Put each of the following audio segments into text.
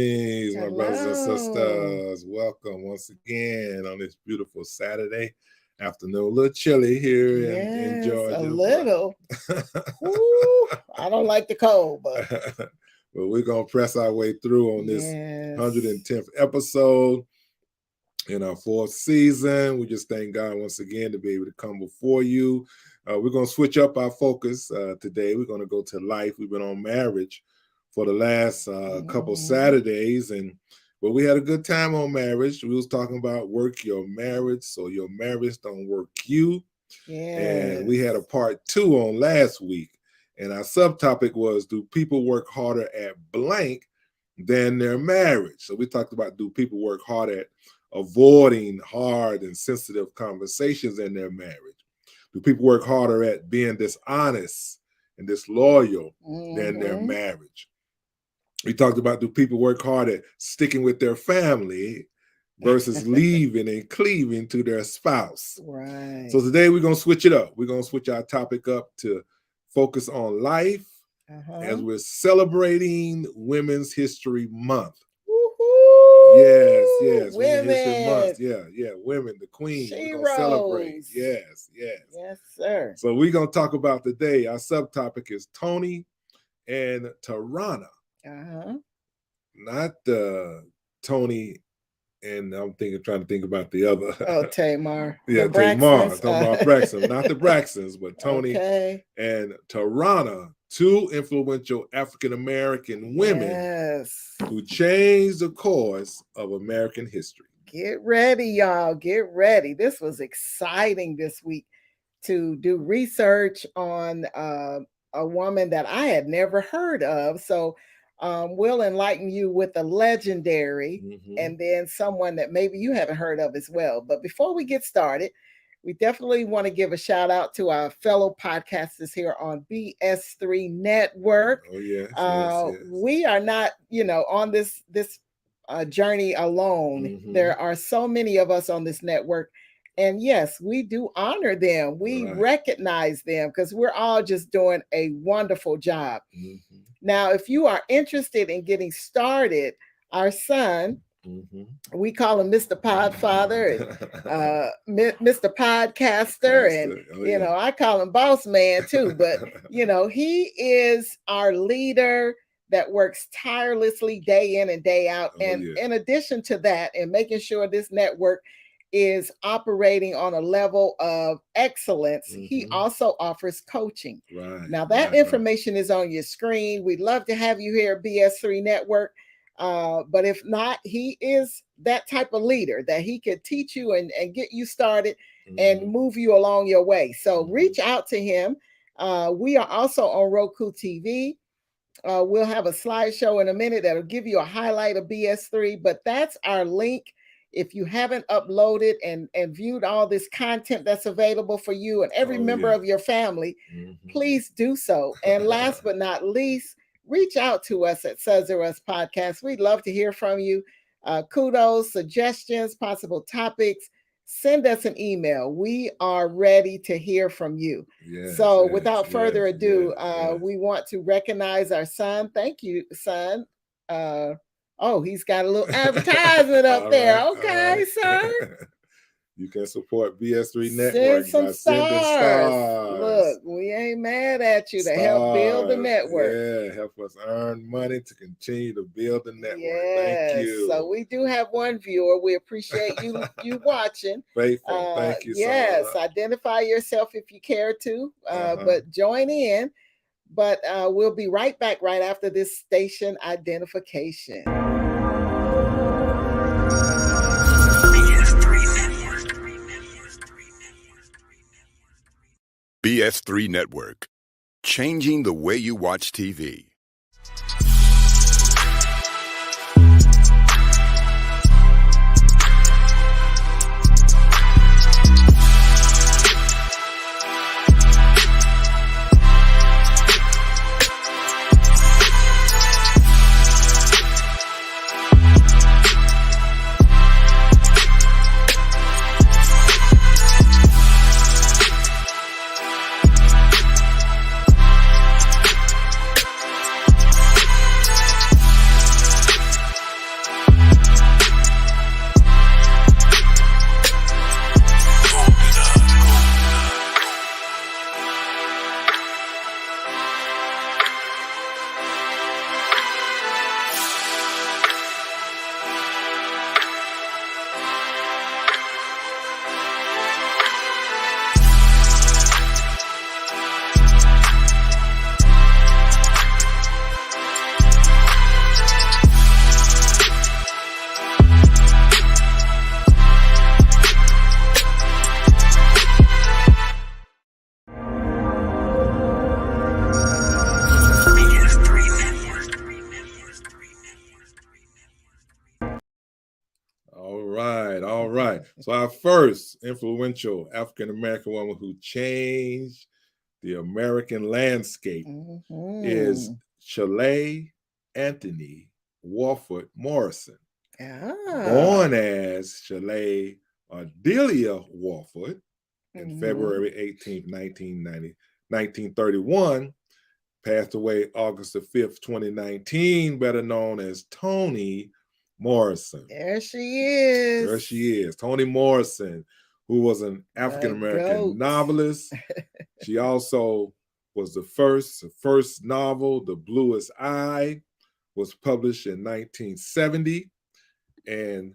Greetings, my brothers and Hello. sisters. Welcome once again on this beautiful Saturday afternoon. A little chilly here in Georgia. A little. Ooh, I don't like the cold, but we're going to press our way through on this 110th episode in our 4th season. We just thank God once again to be able to come before you. We're going to switch up our focus today. We're going to go to life. We've been on marriage for the last couple Saturdays, but we had a good time on marriage. We was talking about work your marriage so your marriage don't work you. And we had a part 2 on last week, and our subtopic was, do people work harder at blank than their marriage? So we talked about, do people work hard at avoiding hard and sensitive conversations in their marriage? Do people work harder at being dishonest and disloyal than their marriage? We talked about, do people work hard at sticking with their family versus leaving and cleaving to their spouse? Right. So today we're going to switch it up. We're going to switch our topic up to focus on life as we're celebrating Women's History Month. Woo-hoo! Yes. Women. Women's History Month. Yeah. Women, the queen. We're going to celebrate. Yes. Yes, sir. So we're going to talk about today. Our subtopic is Tony and Tarana. Not Tony, and I'm trying to think about the other. Oh, Tamar. Yeah, Tamar Braxton. Not the Braxtons, but Tony and Tarana, 2 influential African-American women who changed the course of American history. Get ready, y'all. Get ready. This was exciting this week to do research on a woman that I had never heard of. So we'll enlighten you with a legendary and then someone that maybe you haven't heard of as well. But before we get started, we definitely want to give a shout out to our fellow podcasters here on BS3 Network. Oh, yes. We are not, on this journey alone. There are so many of us on this network. And yes, we do honor them. We recognize them because we're all just doing a wonderful job. Now, if you are interested in getting started, our son, we call him Mr. Podfather and Mr. Podcaster. And, I call him Boss Man too. But, he is our leader that works tirelessly day in and day out. In addition to that, and making sure this network is operating on a level of excellence, he also offers coaching. Now that information is on your screen. We'd love to have you here at BS3 Network. But if not, he is that type of leader that he could teach you and get you started and move you along your way. So reach out to him. We are also on Roku TV. We'll have a slideshow in a minute that'll give you a highlight of BS3, but that's our link. If you haven't uploaded and viewed all this content that's available for you and every member of your family, please do so. And last but not least, reach out to us at Sudds-R-Us Podcast. We'd love to hear from you. Kudos, suggestions, possible topics. Send us an email. We are ready to hear from you. Without further ado, we want to recognize our son. Thank you, son. He's got a little advertisement up there. Okay, sir. You can support BS3 Network by sending stars. Look, we ain't mad at you to help build the network. Yeah, help us earn money to continue to build the network. Thank you. So we do have one viewer. We appreciate you watching. Faithful. Thank you. Yes, identify yourself if you care to, but join in. But we'll be right back right after this station identification. BS3 Network, changing the way you watch TV. right. All right. So our first influential African-American woman who changed the American landscape is Shelley Anthony Wofford Morrison. Born as Shelley Ardelia Wofford in February 18th, 1931, passed away August the 5th, 2019, better known as Toni Morrison. There she is. There she is. Toni Morrison, who was an African-American novelist. She also was the first novel, The Bluest Eye, was published in 1970. And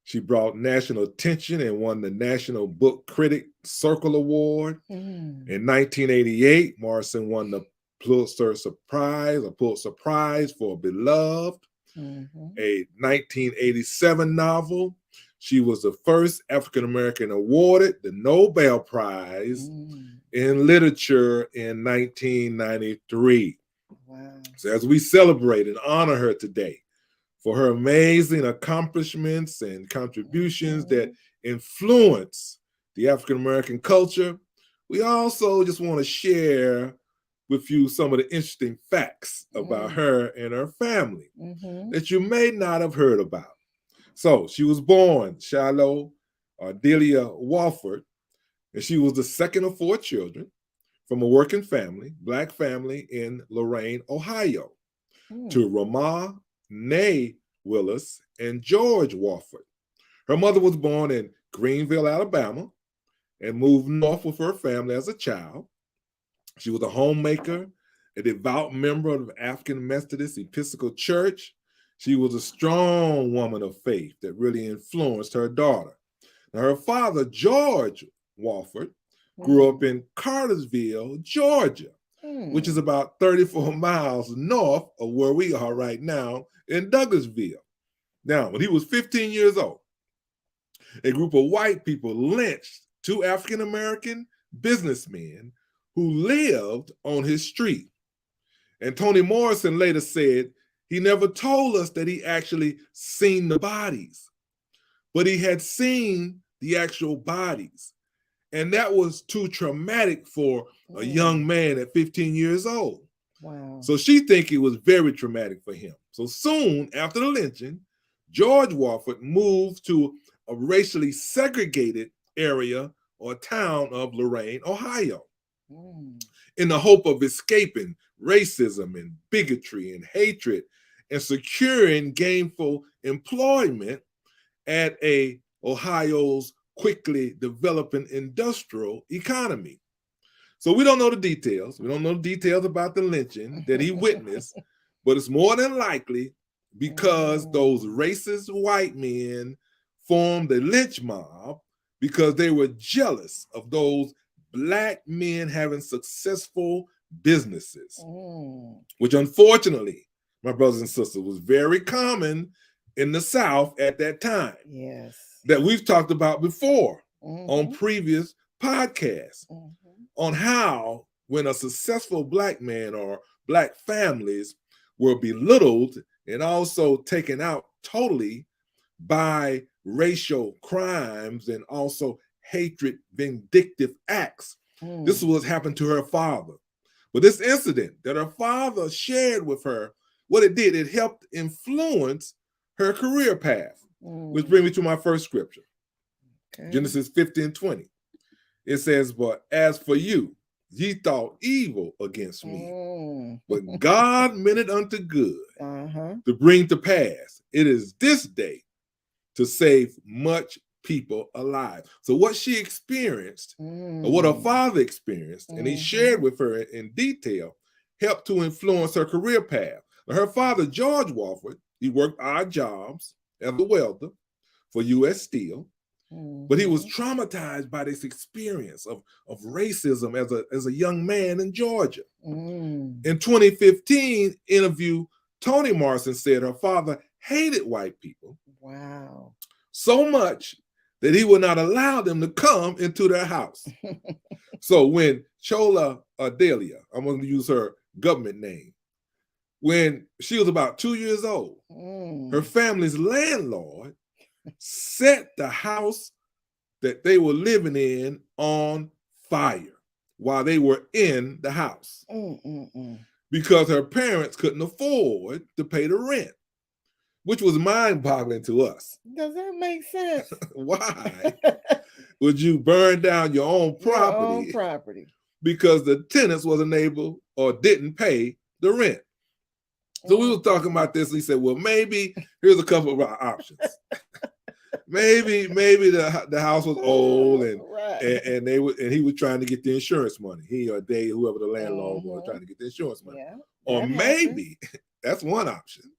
she brought national attention and won the National Book Critic Circle Award. In 1988, Morrison won the Pulitzer Prize for Beloved, a 1987 novel. She was the first African-American awarded the Nobel Prize in Literature in 1993. Wow. So as we celebrate and honor her today for her amazing accomplishments and contributions that influence the African-American culture, we also just want to share with you some of the interesting facts about her and her family that you may not have heard about. So she was born Shiloh Ardelia Wofford, and she was the second of 4 children from a working family, Black family in Lorain, Ohio, to Ramah, Nay Willis, and George Wofford. Her mother was born in Greenville, Alabama, and moved north with her family as a child. She was a homemaker, a devout member of the African Methodist Episcopal Church. She was a strong woman of faith that really influenced her daughter. Now, her father, George Wofford, grew up in Cartersville, Georgia, which is about 34 miles north of where we are right now in Douglasville. Now, when he was 15 years old, a group of white people lynched 2 African-American businessmen who lived on his street. And Toni Morrison later said he never told us that he actually seen the bodies, but he had seen the actual bodies. And that was too traumatic for a young man at 15 years old. Wow. So she think it was very traumatic for him. So soon after the lynching, George Wofford moved to a racially segregated area or town of Lorain, Ohio, in the hope of escaping racism and bigotry and hatred and securing gainful employment at Ohio's quickly developing industrial economy. So we don't know the details. We don't know the details about the lynching that he witnessed, but it's more than likely because those racist white men formed a lynch mob because they were jealous of those Black men having successful businesses, which unfortunately, my brothers and sisters, was very common in the South at that time. Yes. That we've talked about before on previous podcasts on how when a successful Black man or Black families were belittled and also taken out totally by racial crimes and also hatred, vindictive acts. This is what happened to her father. But this incident that her father shared with her, what it did, it helped influence her career path, which brings me to my first scripture. Genesis 15:20. It says, "But as for you, ye thought evil against me, but God meant it unto good to bring to pass. It is this day to save much people alive." So what she experienced, or what her father experienced, and he shared with her in detail, helped to influence her career path. Now, her father, George Wofford, he worked odd jobs as a welder for U.S. Steel, but he was traumatized by this experience of racism as a young man in Georgia. In 2015 interview, Toni Morrison said her father hated white people. Wow. So much that he would not allow them to come into their house. So when Chola Ardelia, I'm going to use her government name, when she was about 2 years old, her family's landlord set the house that they were living in on fire while they were in the house because her parents couldn't afford to pay the rent, which was mind-boggling to us. Does that make sense? Why would you burn down your own property because the tenants wasn't able or didn't pay the rent? So we were talking about this, and he said, well, maybe here's a couple of our options. maybe the house was old and he was trying to get the insurance money. He or they, whoever the landlord was, trying to get the insurance money. Yeah, or maybe that's one option.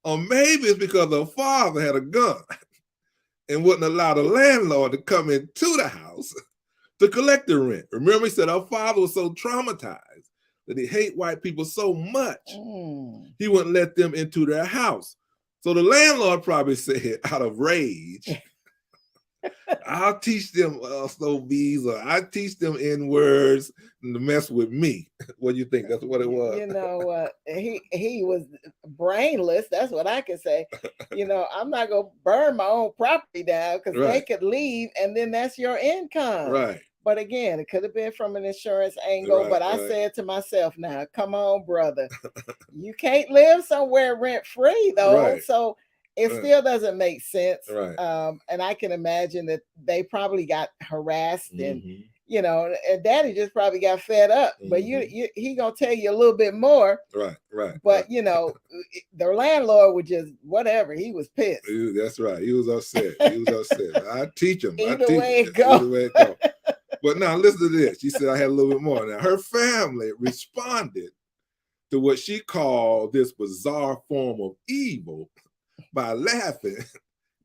Or maybe it's because the father had a gun and wouldn't allow the landlord to come into the house to collect the rent. Remember, he said our father was so traumatized that he hated white people so much, he wouldn't let them into their house. So the landlord probably said, out of rage, I'll teach them SOBs, or I'll teach them N-words to mess with me. What do you think? That's what it was. You know, he was brainless. That's what I can say. You know, I'm not going to burn my own property down because they could leave, and then that's your income. Right. But again, it could have been from an insurance angle. But I said to myself, now, come on, brother. You can't live somewhere rent-free, though. Right. So it still doesn't make sense. Right. And I can imagine that they probably got harassed and, you know, and daddy just probably got fed up. But he going to tell you a little bit more. Right. But, you know, the landlord would just, whatever. He was pissed. That's right. He was upset. I teach him. Either way it goes. But now listen to this. She said I had a little bit more. Now her family responded to what she called this bizarre form of evil by laughing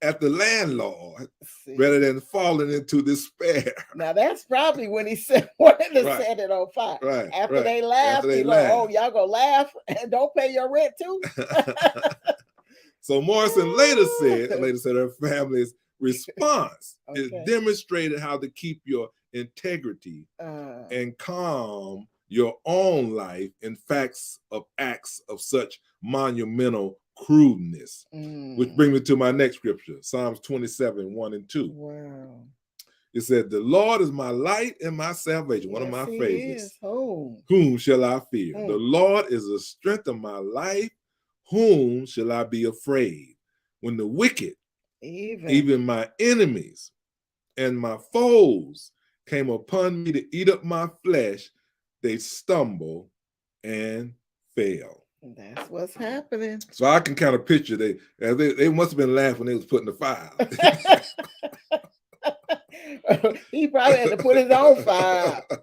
at the landlord rather than falling into despair. Now that's probably when he wanted to set it on fire. Right. After they laughed, he like, oh, y'all gonna laugh and don't pay your rent too? So Morrison later said her family's response is demonstrated how to keep your integrity and calm your own life in acts of such monumental crudeness. Which brings me to my next scripture, Psalms 27, 1 and 2. Wow. It said, the Lord is my light and my salvation, one of my favorites. Whom shall I fear? The Lord is the strength of my life. Whom shall I be afraid? When the wicked, even my enemies and my foes, came upon me to eat up my flesh, they stumble and fail. That's what's happening. So I can kind of picture they must have been laughing when they was putting the fire out. He probably had to put his own fire out.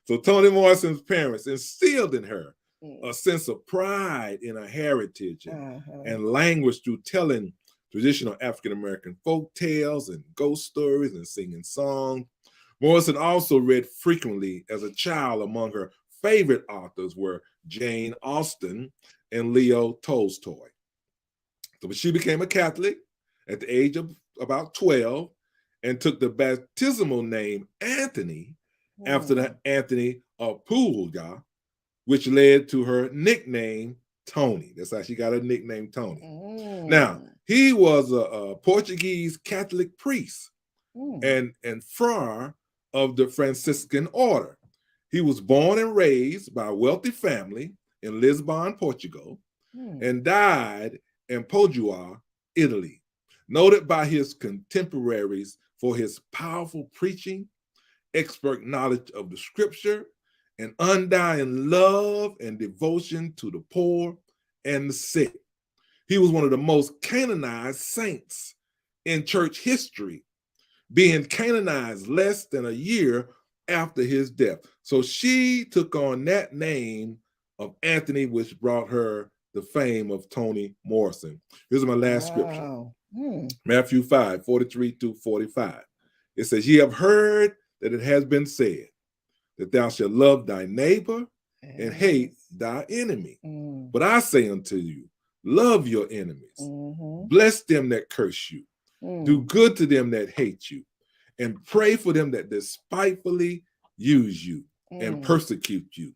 So Toni Morrison's parents instilled in her a sense of pride in her heritage and language through telling traditional African-American folk tales and ghost stories and singing songs. Morrison also read frequently as a child. Among her favorite authors were Jane Austen and Leo Tolstoy. So she became a Catholic at the age of about 12 and took the baptismal name Anthony after the Anthony of Padua, which led to her nickname Toni. That's how she got her nickname Toni. Now, he was a Portuguese Catholic priest and friar of the Franciscan order. He was born and raised by a wealthy family in Lisbon, Portugal, and died in Padua, Italy. Noted by his contemporaries for his powerful preaching, expert knowledge of the scripture, and undying love and devotion to the poor and the sick. He was one of the most canonized saints in church history, being canonized less than a year after his death. So she took on that name of Anthony, which brought her the fame of Toni Morrison. Here's my last scripture. Matthew 5, 43 to 45. It says, ye have heard that it has been said that thou shalt love thy neighbor and hate thy enemy. But I say unto you, love your enemies. Bless them that curse you. Do good to them that hate you. And pray for them that despitefully use you and persecute you,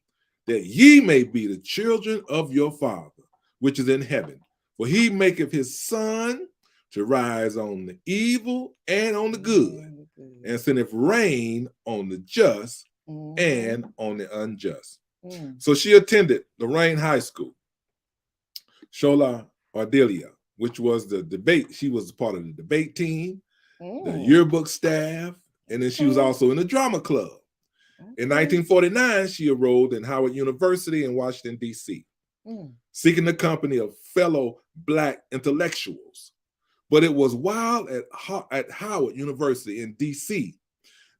that ye may be the children of your Father, which is in heaven. For he maketh his sun to rise on the evil and on the good, and sendeth rain on the just and on the unjust. So she attended Lorraine High School, Shola Ardelia, which was the debate. She was part of the debate team, the yearbook staff, and then she was also in the drama club. In 1949, she enrolled in Howard University in Washington, D.C., seeking the company of fellow Black intellectuals. But it was while at Howard University in D.C.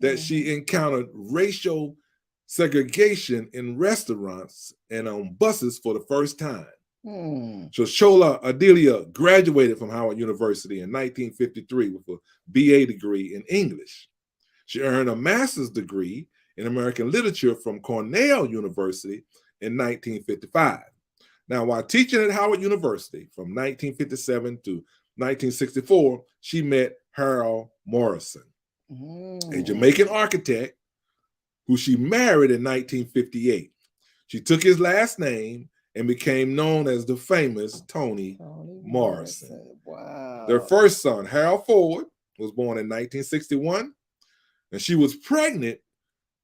that she encountered racial segregation in restaurants and on buses for the first time. So Shola Ardelia graduated from Howard University in 1953 with a BA degree in English. She earned a master's degree in American literature from Cornell University in 1955. Now, while teaching at Howard University from 1957 to 1964, she met Harold Morrison, a Jamaican architect who she married in 1958. She took his last name and became known as the famous Toni Morrison. Wow. Their first son, Harold Ford, was born in 1961, and she was pregnant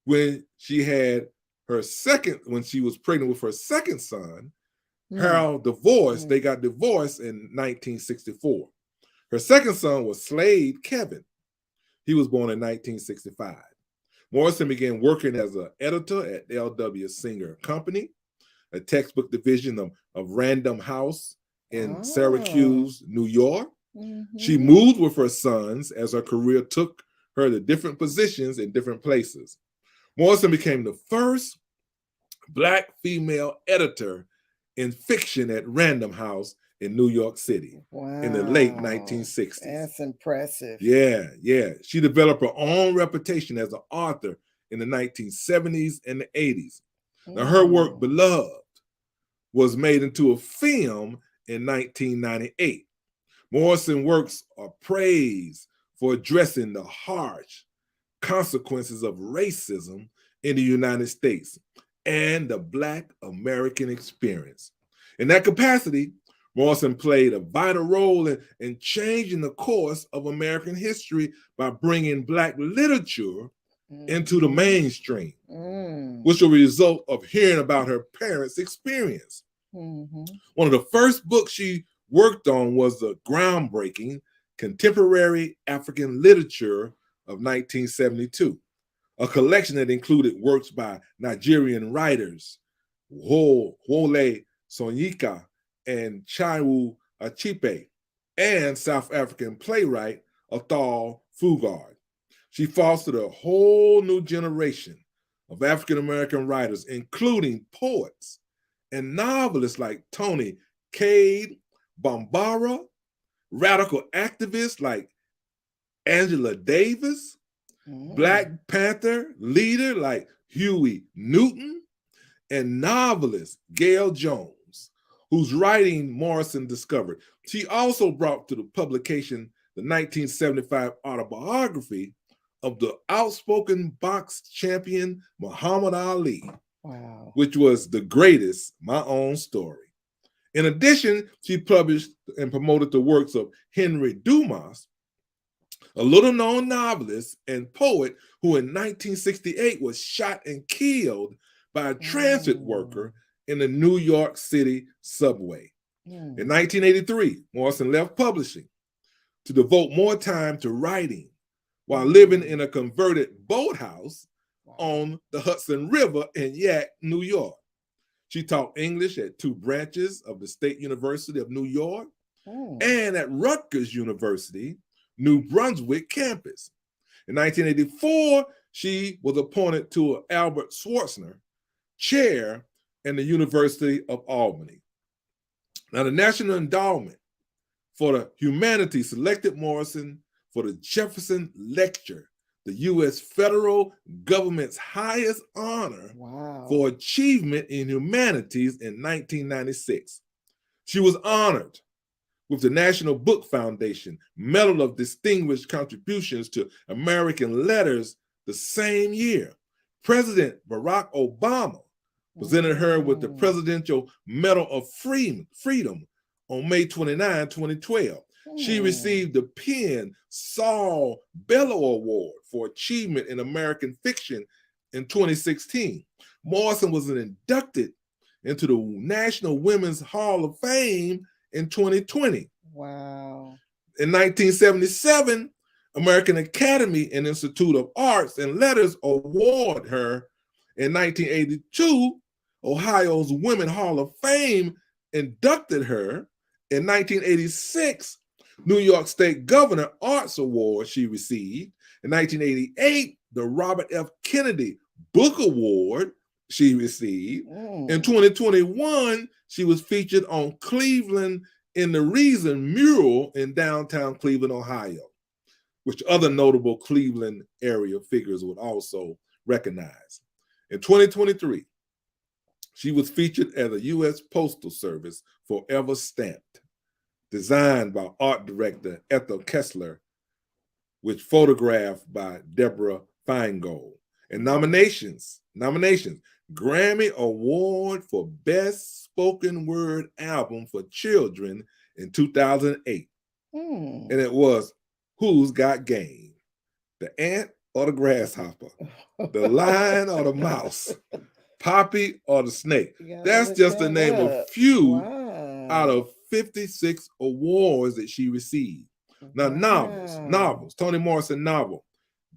when she was pregnant with her second son. Harold divorced. They got divorced in 1964. Her second son was Slade Kevin. He was born in 1965. Morrison began working as an editor at L.W. Singer Company, a textbook division of Random House in Syracuse, New York. She moved with her sons as her career took her to different positions in different places. Morrison became the first Black female editor in fiction at Random House in New York City in the late 1960s. That's impressive. Yeah. She developed her own reputation as an author in the 1970s and the 80s. Now, her work, Beloved, was made into a film in 1998. Morrison's works are praised for addressing the harsh consequences of racism in the United States and the Black American experience. In that capacity, Morrison played a vital role in changing the course of American history by bringing Black literature into the mainstream, which was a result of hearing about her parents' experience. One of the first books she worked on was the groundbreaking Contemporary African Literature of 1972, a collection that included works by Nigerian writers Wole Soyinka and Chinua Achebe, and South African playwright Athol Fugard. She fostered a whole new generation of African-American writers, including poets and novelists like Toni Cade Bambara, radical activists like Angela Davis, Black Panther leader like Huey Newton, and novelist Gail Jones, whose writing Morrison discovered. She also brought to the publication the 1975 autobiography of the outspoken box champion Muhammad Ali, which was The Greatest, My Own Story. In addition, she published and promoted the works of Henry Dumas, a little-known novelist and poet who in 1968 was shot and killed by a transit worker in the New York City subway. In 1983, Morrison left publishing to devote more time to writing while living in a converted boathouse on the Hudson River in Yak, New York. She taught English at 2 branches of the State University of New York and at Rutgers University, New Brunswick campus. In 1984, she was appointed to Albert Schweitzer Chair in the University of Albany. Now, the National Endowment for the Humanities selected Morrison for the Jefferson Lecture, the U.S. federal government's highest honor for achievement in humanities in 1996. She was honored with the National Book Foundation Medal of Distinguished Contributions to American Letters the same year. President Barack Obama presented her with the Presidential Medal of Freedom on May 29, 2012. She received the Penn Saul Bellow Award for Achievement in American Fiction in 2016. Morrison was inducted into the National Women's Hall of Fame in 2020. Wow. In 1977, American Academy and Institute of Arts and Letters award her. In 1982, Ohio's Women Hall of Fame inducted her. In 1986, New York State Governor Arts Award she received. In 1988, the Robert F. Kennedy Book Award she received. In 2021, she was featured on Cleveland in the Reason mural in downtown Cleveland, Ohio, which other notable Cleveland area figures would also recognize. In 2023, she was featured as a U.S. Postal Service Forever Stamped, designed by art director Ethel Kessler, which photographed by Deborah Feingold. And nominations, Grammy Award for Best Spoken Word Album for Children in 2008. And it was Who's Got Game? The Ant or the Grasshopper? The Lion or the Mouse? Poppy or the Snake? That's just to name a few out of 56 awards that she received. Now, novels, Toni Morrison novel,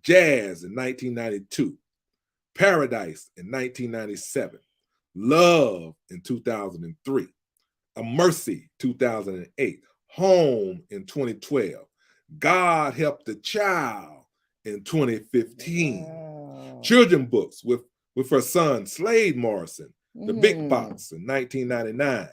Jazz in 1992, Paradise in 1997, Love in 2003, A Mercy 2008, Home in 2012, God Help the Child in 2015, children books with her son Slade Morrison, The Big Box in 1999,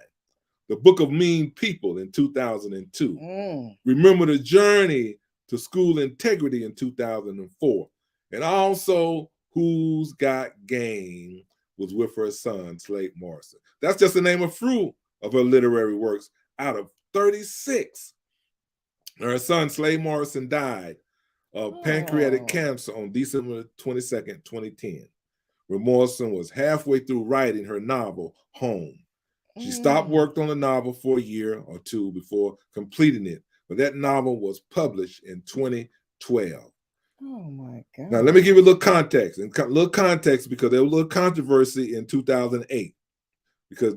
The Book of Mean People in 2002, Remember the Journey to School Integrity in 2004, and also Who's Got Game was with her son Slade Morrison. That's just the name of few of her literary works out of 36. Her son Slade Morrison died of pancreatic cancer on December 22nd, 2010. When Morrison was halfway through writing her novel, Home. She stopped work on the novel for a year or two before completing it, but that novel was published in 2012. Oh my God. Now, let me give you a little context, because there was a little controversy in 2008 because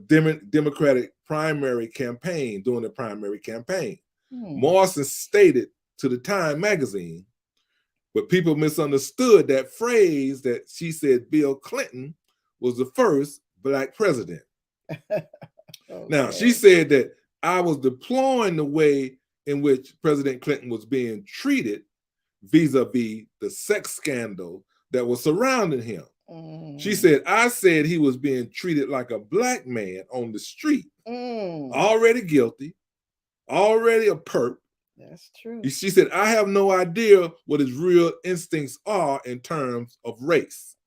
Democratic primary campaign, during the primary campaign, Morrison stated to the Time magazine, but people misunderstood that phrase that she said Bill Clinton was the first Black president. Now, she said that I was deploring the way in which President Clinton was being treated vis-a-vis the sex scandal that was surrounding him. She said, I said he was being treated like a Black man on the street, already guilty, already a perp. That's true. She said, I have no idea what his real instincts are in terms of race.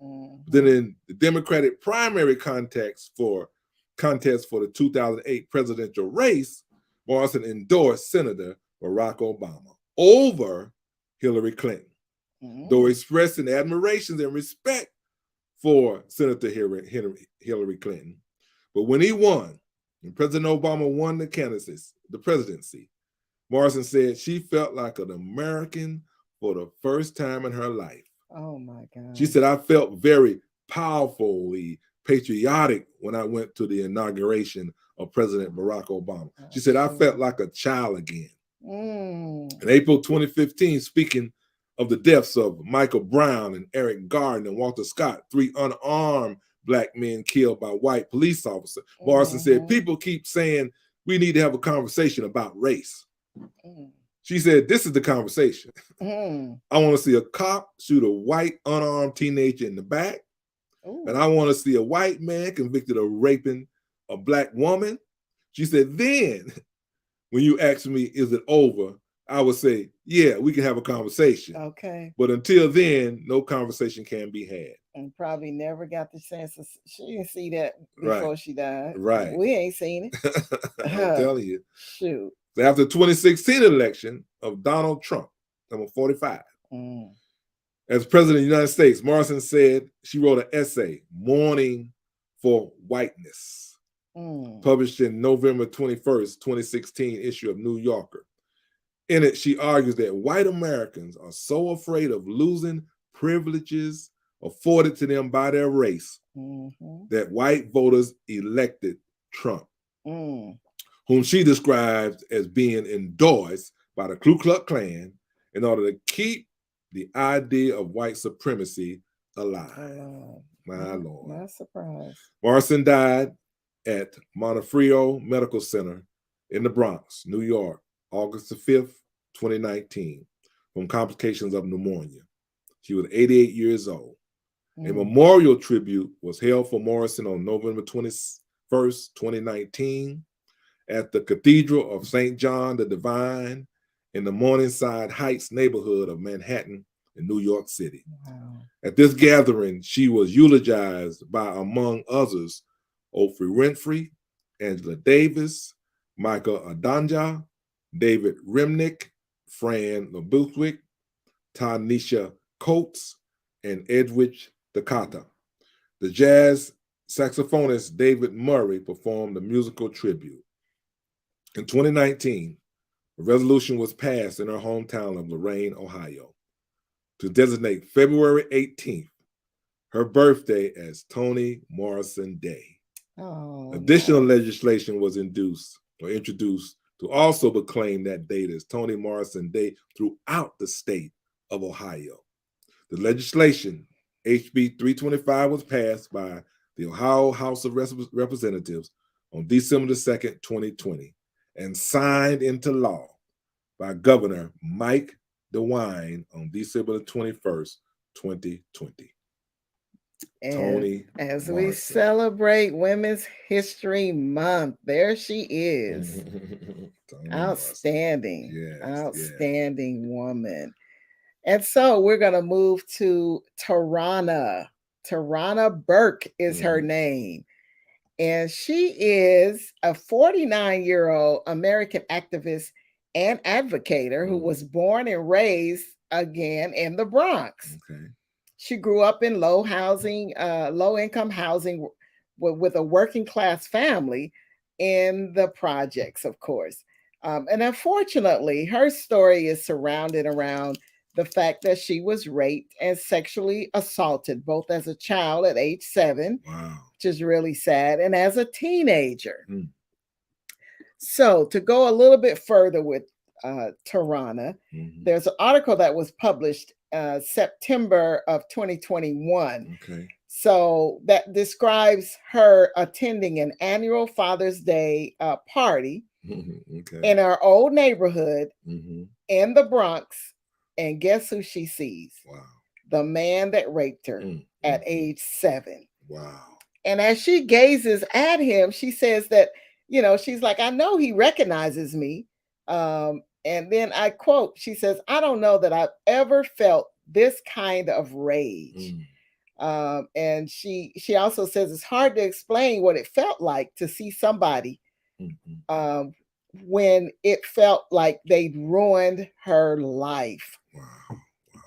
Then in the Democratic primary contest for the 2008 presidential race, Morrison endorsed Senator Barack Obama over Hillary Clinton, though expressing admiration and respect for Senator Hillary Clinton. But when he won, and President Obama won the presidency, Morrison said she felt like an American for the first time in her life. Oh my God. She said, I felt very powerfully patriotic when I went to the inauguration of President Barack Obama. She said, I felt like a child again. In April 2015, speaking of the deaths of Michael Brown and Eric Garner and Walter Scott, 3 unarmed Black men killed by white police officers, Morrison said, people keep saying we need to have a conversation about race. She said, this is the conversation. I want to see a cop shoot a white unarmed teenager in the back. And I want to see a white man convicted of raping a Black woman. She said, then when you ask me, is it over? I would say, yeah, we can have a conversation. Okay. But until then, no conversation can be had. And probably never got the chance to, she didn't see that before she died. Right. We ain't seen it. I'm telling you. Shoot. So after the 2016 election of Donald Trump, number 45, as president of the United States, Morrison said she wrote an essay, Mourning for Whiteness, published in November 21st, 2016 issue of New Yorker. In it, she argues that white Americans are so afraid of losing privileges afforded to them by their race that white voters elected Trump, whom she describes as being endorsed by the Ku Klux Klan in order to keep the idea of white supremacy alive. My Lord. Not surprised. Morrison died at Montefiore Medical Center in the Bronx, New York, August the 5th, 2019, from complications of pneumonia. She was 88 years old. A memorial tribute was held for Morrison on November 21st, 2019, at the Cathedral of St. John the Divine in the Morningside Heights neighborhood of Manhattan in New York City. Wow. At this gathering, she was eulogized by, among others, Oprah Winfrey, Angela Davis, Michael Adanja, David Remnick, Fran Lebowitz, Tanisha Coates, and Edwidge Dakota. The jazz saxophonist David Murray performed a musical tribute. In 2019, a resolution was passed in her hometown of Lorain, Ohio, to designate February 18th, her birthday, as Toni Morrison Day. Additional legislation was introduced to also proclaim that date as Toni Morrison Day throughout the state of Ohio. The legislation, HB 325, was passed by the Ohio House of Representatives on December 2nd, 2020, and signed into law by Governor Mike DeWine on December 21st, 2020. And Toni as Morrison. We celebrate Women's History Month, there she is. Outstanding. Yes, outstanding woman. And so we're going to move to Tarana. Tarana Burke is her name. And she is a 49-year-old American activist and advocator who was born and raised again in the Bronx. Okay. She grew up in low-income housing with a working class family in the projects, of course. And unfortunately, her story is surrounded around the fact that she was raped and sexually assaulted, both as a child at age 7, which is really sad, and as a teenager. So to go a little bit further with Tarana, there's an article that was published September of 2021. Okay. So that describes her attending an annual Father's Day party in her old neighborhood in the Bronx. And guess who she sees? Wow. The man that raped her at age 7. Wow. And as she gazes at him, she says that, she's like, I know he recognizes me. And then I quote, she says, I don't know that I've ever felt this kind of rage. And she also says it's hard to explain what it felt like to see somebody when it felt like they'd ruined her life. Wow.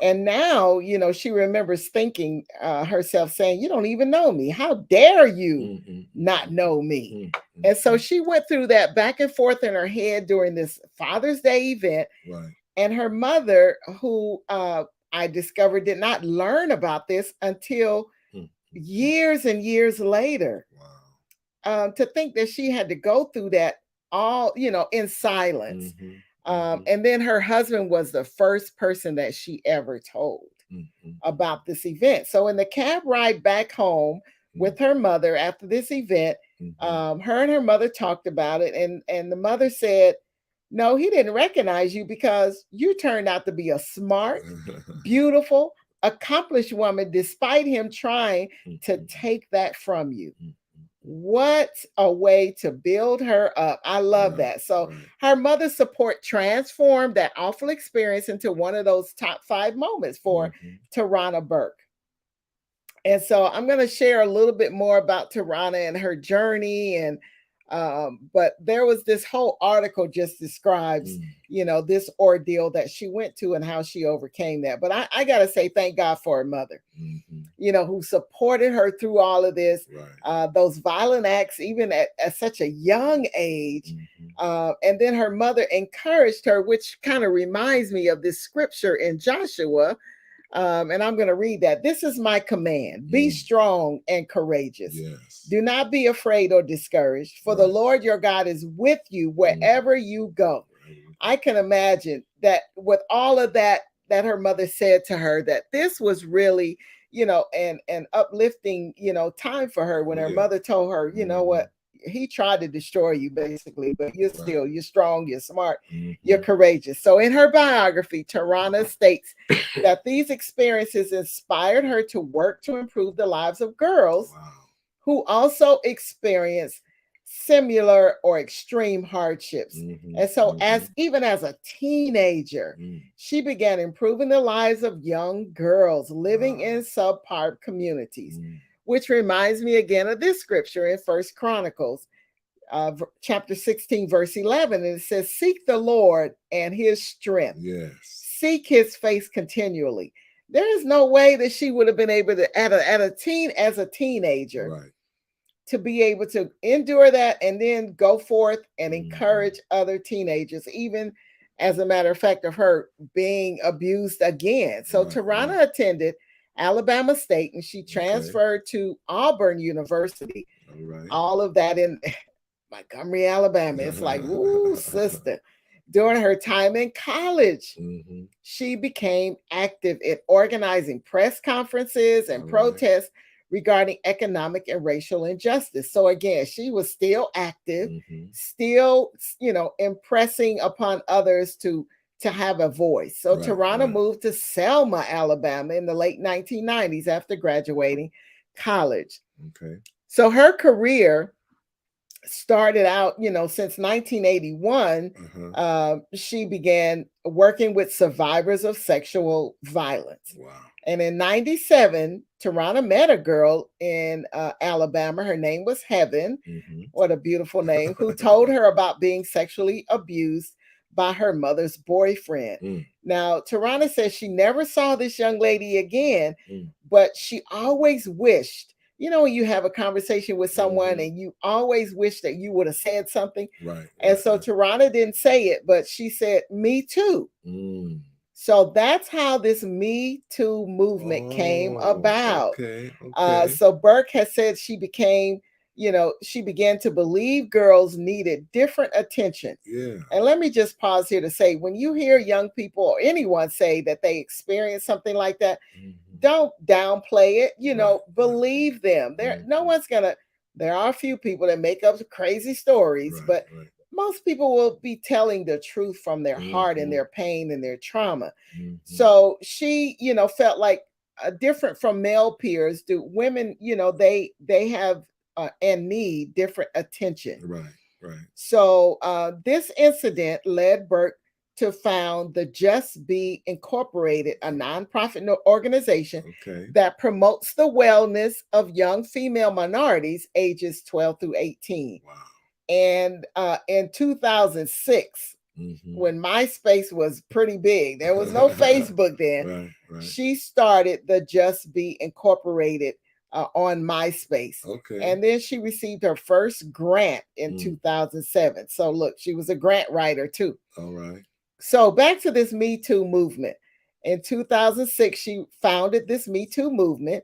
And now, she remembers thinking herself saying, you don't even know me. How dare you not know me? And so she went through that back and forth in her head during this Father's Day event. Right. And her mother, who I discovered did not learn about this until years and years later. Wow. To think that she had to go through that all, in silence. And then her husband was the first person that she ever told about this event. So in the cab ride back home with her mother after this event, her and her mother talked about it. And the mother said, no, he didn't recognize you because you turned out to be a smart, beautiful, accomplished woman, despite him trying to take that from you. What a way to build her up. I love that. So her mother's support transformed that awful experience into one of those top 5 moments for Tarana Burke. And so I'm going to share a little bit more about Tarana and her journey and But there was this whole article just describes, this ordeal that she went to and how she overcame that. But I got to say, thank God for her mother, who supported her through all of this, those violent acts, even at such a young age. And then her mother encouraged her, which kind of reminds me of this scripture in Joshua. And I'm going to read that. This is my command. Be strong and courageous. Yes. Do not be afraid or discouraged, for the Lord your God is with you wherever you go. I can imagine that with all of that her mother said to her, that this was really, an uplifting, time for her when her mother told her, you know what, he tried to destroy you basically, but you're strong, you're smart, you're courageous. So in her biography, Tarana states that these experiences inspired her to work to improve the lives of girls who also experience similar or extreme hardships. And so even as a teenager, she began improving the lives of young girls living in subpar communities, which reminds me again of this scripture in First Chronicles, chapter 16, verse 11. And it says, seek the Lord and his strength. Yes. Seek his face continually. There is no way that she would have been able to, as a teenager, to be able to endure that and then go forth and encourage other teenagers, even as a matter of fact of her being abused again. So Tarana attended Alabama State and she transferred to Auburn University. All of that in Montgomery, Alabama. It's like, ooh, sister. During her time in college, she became active in organizing press conferences and protests regarding economic and racial injustice. So again, she was still active, still, impressing upon others to have a voice. So Tarana moved to Selma, Alabama in the late 1990s after graduating college. So her career started out, since 1981, she began working with survivors of sexual violence. And in 97, Tarana met a girl in Alabama. Her name was Heaven. What a beautiful name. Who told her about being sexually abused by her mother's boyfriend. Now, Tarana says she never saw this young lady again, but she always wished, when you have a conversation with someone and you always wish that you would have said something. And so Tarana didn't say it, but she said, me too. So that's how this Me Too movement came about. So Burke has said she began to believe girls needed different attention. And let me just pause here to say, when you hear young people or anyone say that they experience something like that, don't downplay it, believe them. There are a few people that make up crazy stories, but most people will be telling the truth from their heart and their pain and their trauma. So she, felt like different from male peers. Do women, they have and need different attention. So this incident led Burke to found the Just Be Incorporated, a nonprofit organization that promotes the wellness of young female minorities ages 12 through 18. And in 2006, when MySpace was pretty big, there was no Facebook then, she started the Just Be Incorporated on MySpace. And then she received her first grant in 2007. So look, she was a grant writer too. So back to this Me Too movement. In 2006, she founded this Me Too movement,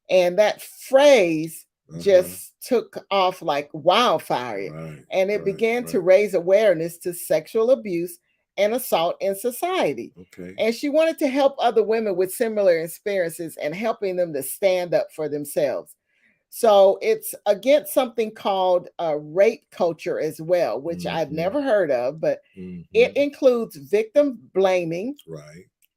and that phrase just took off like wildfire. And it began to raise awareness to sexual abuse and assault in society. And she wanted to help other women with similar experiences and helping them to stand up for themselves. So it's against something called rape culture as well, which I've never heard of, but it includes victim blaming,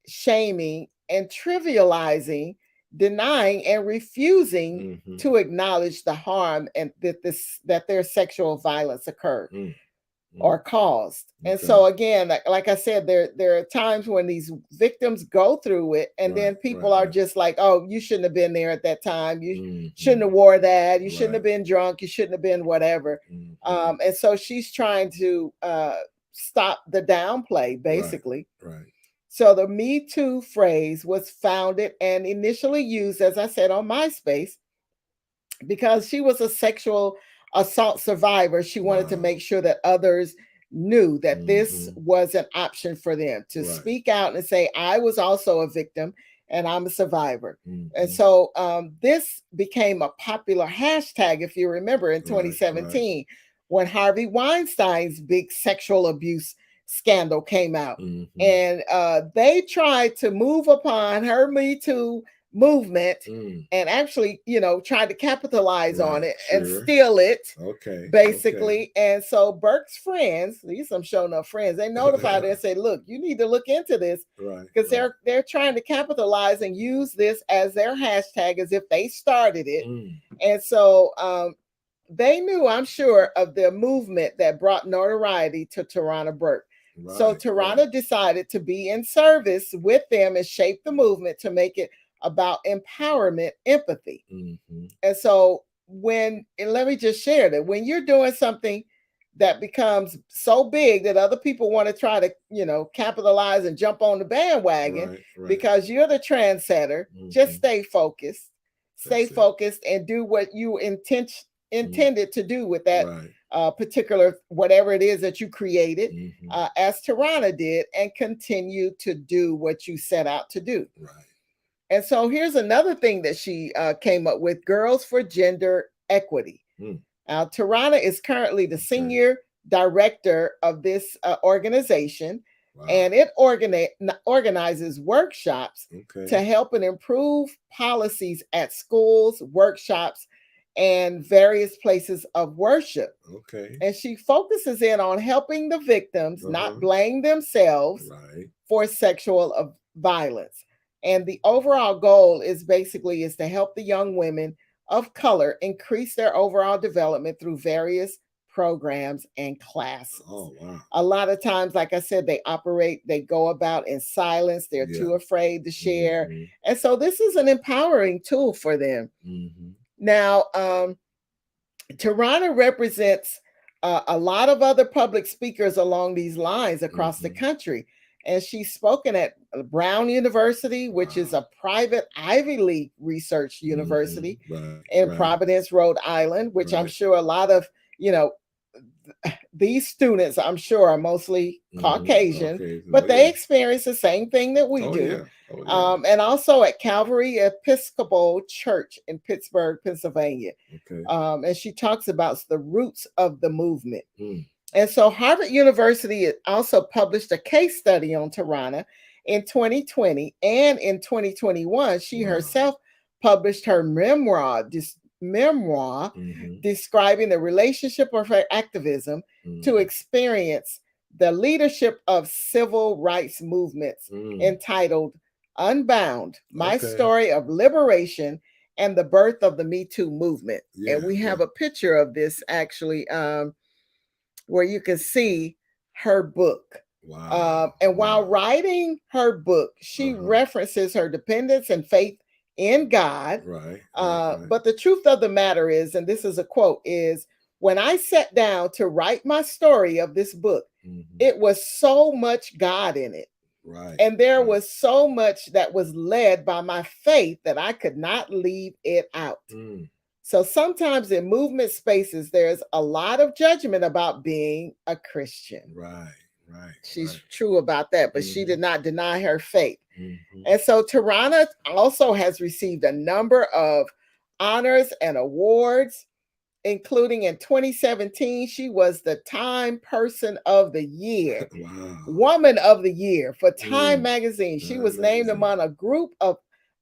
shaming, and trivializing, denying, and refusing to acknowledge the harm and that their sexual violence occurred. or caused. And so again, like I said, there are times when these victims go through it, and then people are just like, oh, you shouldn't have been there at that time. You shouldn't have wore that. You shouldn't have been drunk. You shouldn't have been whatever. And so she's trying to stop the downplay, basically. Right. So the Me Too phrase was founded and initially used, as I said, on MySpace, because she was a sexual assault survivor. She wanted to make sure that others knew that this was an option for them to speak out and say, I was also a victim and I'm a survivor. And so this became a popular hashtag, if you remember, in 2017, when Harvey Weinstein's big sexual abuse scandal came out. And they tried to move upon her Me Too movement and actually, tried to capitalize on it and steal it. Basically. And so Burke's friends, these some showing up friends, they notified her and say, look, you need to look into this, because they're trying to capitalize and use this as their hashtag as if they started it. And so they knew, I'm sure, of the movement that brought notoriety to Tarana Burke. So Tarana decided to be in service with them and shape the movement to make it about empowerment, empathy. And so and let me just share that when you're doing something that becomes so big that other people want to try to, capitalize and jump on the bandwagon because you're the trendsetter, just stay focused, and do what you intended to do with that particular, whatever it is that you created, as Tarana did, and continue to do what you set out to do. And so here's another thing that she came up with: Girls for Gender Equity. Now, Tarana is currently the senior director of this organization, and it organizes workshops to help and improve policies at schools, workshops, and various places of worship. And she focuses in on helping the victims not blame themselves for sexual violence. And the overall goal is to help the young women of color increase their overall development through various programs and classes. A lot of times, like I said, they go about in silence. They're too afraid to share. And so this is an empowering tool for them. Now, Tarana represents a lot of other public speakers along these lines across the country. And she's spoken at Brown University, which is a private Ivy League research university in Providence, Rhode Island, which I'm sure a lot of, these students, I'm sure, are mostly Caucasian, but they experience the same thing that we do. And also at Calvary Episcopal Church in Pittsburgh, Pennsylvania. And she talks about the roots of the movement. And so Harvard University also published a case study on Tarana in 2020. And in 2021, she herself published her memoir describing the relationship of her activism to experience the leadership of civil rights movements, entitled Unbound, My Story of Liberation and the Birth of the Me Too Movement. And we have a picture of this actually, where you can see her book. And while writing her book, she references her dependence and faith in God. But the truth of the matter is, and this is a quote, is when I sat down to write my story of this book, it was so much God in it. And there was so much that was led by my faith that I could not leave it out. So sometimes in movement spaces, there's a lot of judgment about being a Christian. She's true about that, but she did not deny her faith. And so Tarana also has received a number of honors and awards, including in 2017, she was the Time Person of the Year, Woman of the Year for Time Magazine. She was named among a group of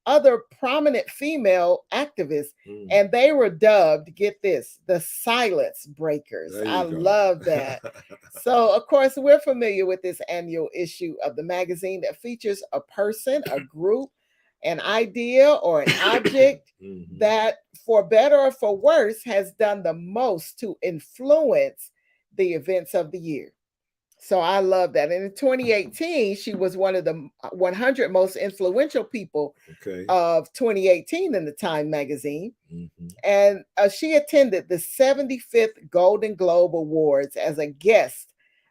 other prominent female activists, and they were dubbed, get this, the Silence Breakers. I love that. So, of course, we're familiar with this annual issue of the magazine that features a person, a group, an idea, or an object that, for better or for worse, has done the most to influence the events of the year. So I love that. And in 2018, she was one of the 100 most influential people of 2018 in the Time magazine. And she attended the 75th Golden Globe Awards as a guest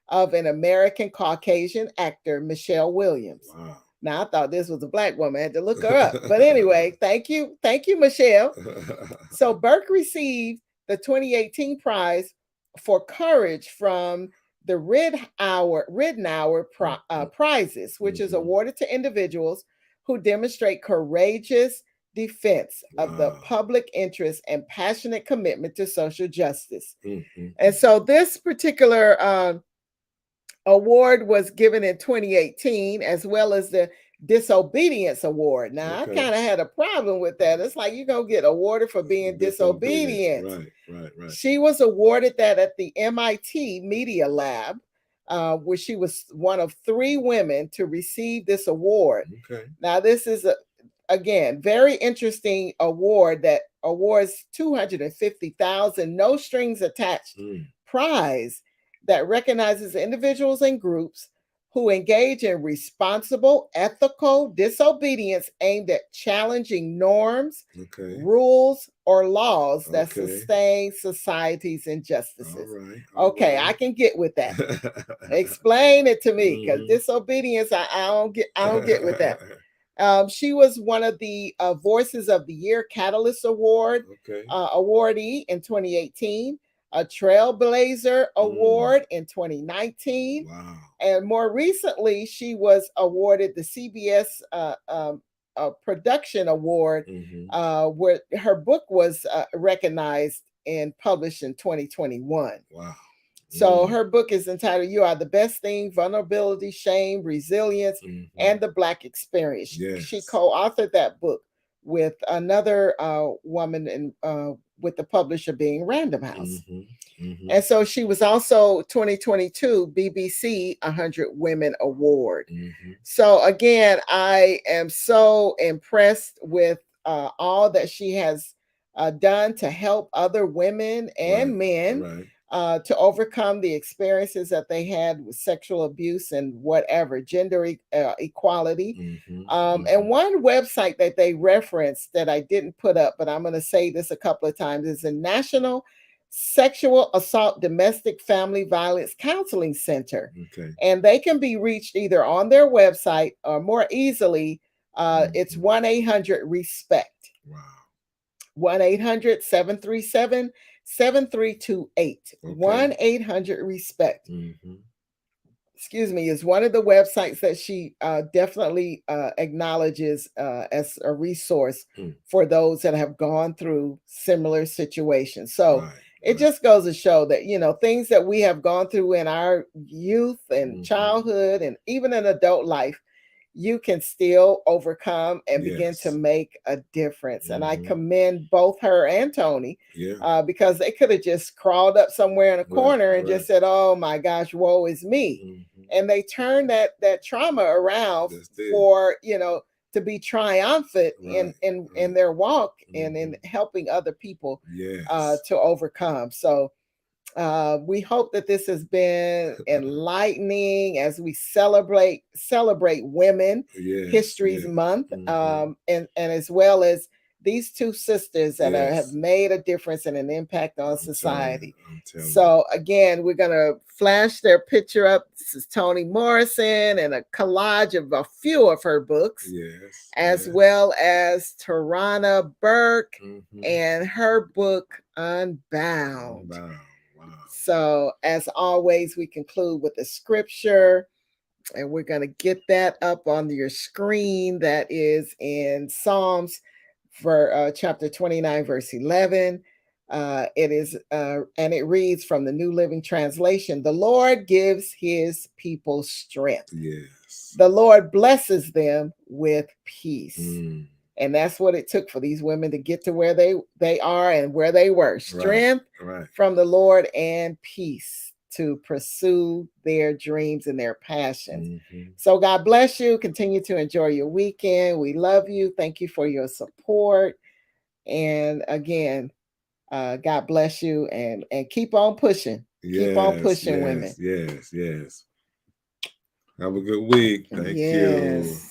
of an American Caucasian actor, Michelle Williams. Wow. Now, I thought this was a Black woman. I had to look her up. But anyway, thank you. Thank you, Michelle. So Burke received the 2018 prize for courage from the Ridenour prizes, which is awarded to individuals who demonstrate courageous defense of the public interest and passionate commitment to social justice. And so this particular award was given in 2018, as well as the Disobedience Award. Now, I kind of had a problem with that. It's like, you're going to get awarded for being disobedient. Right. She was awarded that at the MIT Media Lab, where she was one of 3 women to receive this award. Now, this is, again, very interesting award that awards $250,000, no strings attached prize that recognizes individuals and groups who engage in responsible, ethical disobedience aimed at challenging norms, rules, or laws that sustain society's injustices. Okay, I can get with that. Explain it to me, because disobedience, I don't get with that. She was one of the Voices of the Year Catalyst Award awardee in 2018. A Trailblazer Award in 2019. Wow. And more recently, she was awarded the CBS Production Award, where her book was recognized and published in 2021. Wow. So her book is entitled "You Are the Best Thing: Vulnerability, Shame, Resilience, and the Black Experience." She co-authored that book with another woman and with the publisher being Random House. And so she was also 2022 BBC 100 Women Award. So again, I am so impressed with all that she has done to help other women and men to overcome the experiences that they had with sexual abuse and whatever, gender equality. And one website that they referenced that I didn't put up, but I'm going to say this a couple of times, is the National Sexual Assault Domestic Family Violence Counseling Center. And they can be reached either on their website or more easily, it's 1-800-RESPECT. Wow. 1-800-737-7328. 1-800-RESPECT. Excuse me, is one of the websites that she definitely acknowledges as a resource for those that have gone through similar situations. So it just goes to show that, you know, things that we have gone through in our youth and childhood and even in adult life, you can still overcome and begin to make a difference. And I commend both her and Tony because they could have just crawled up somewhere in a corner and just said, "Oh my gosh, woe is me." And they turned that trauma around for, you know, to be triumphant in their walk and in helping other people to overcome. So we hope that this has been enlightening as we celebrate Women History Month, and as well as these 2 sisters that have made a difference and an impact on society. So again, we're going to flash their picture up. This is Toni Morrison and a collage of a few of her books, as well as Tarana Burke and her book Unbound. So as always, we conclude with a scripture, and we're going to get that up on your screen. That is in Psalms for chapter 29, verse 11. It is, and it reads from the New Living Translation: "The Lord gives his people strength. The Lord blesses them with peace." And that's what it took for these women to get to where they are and where they were. Strength from the Lord and peace to pursue their dreams and their passions. So God bless you. Continue to enjoy your weekend. We love you. Thank you for your support. And again, God bless you, and keep on pushing. Keep on pushing, women. Yes. Have a good week. Thank you.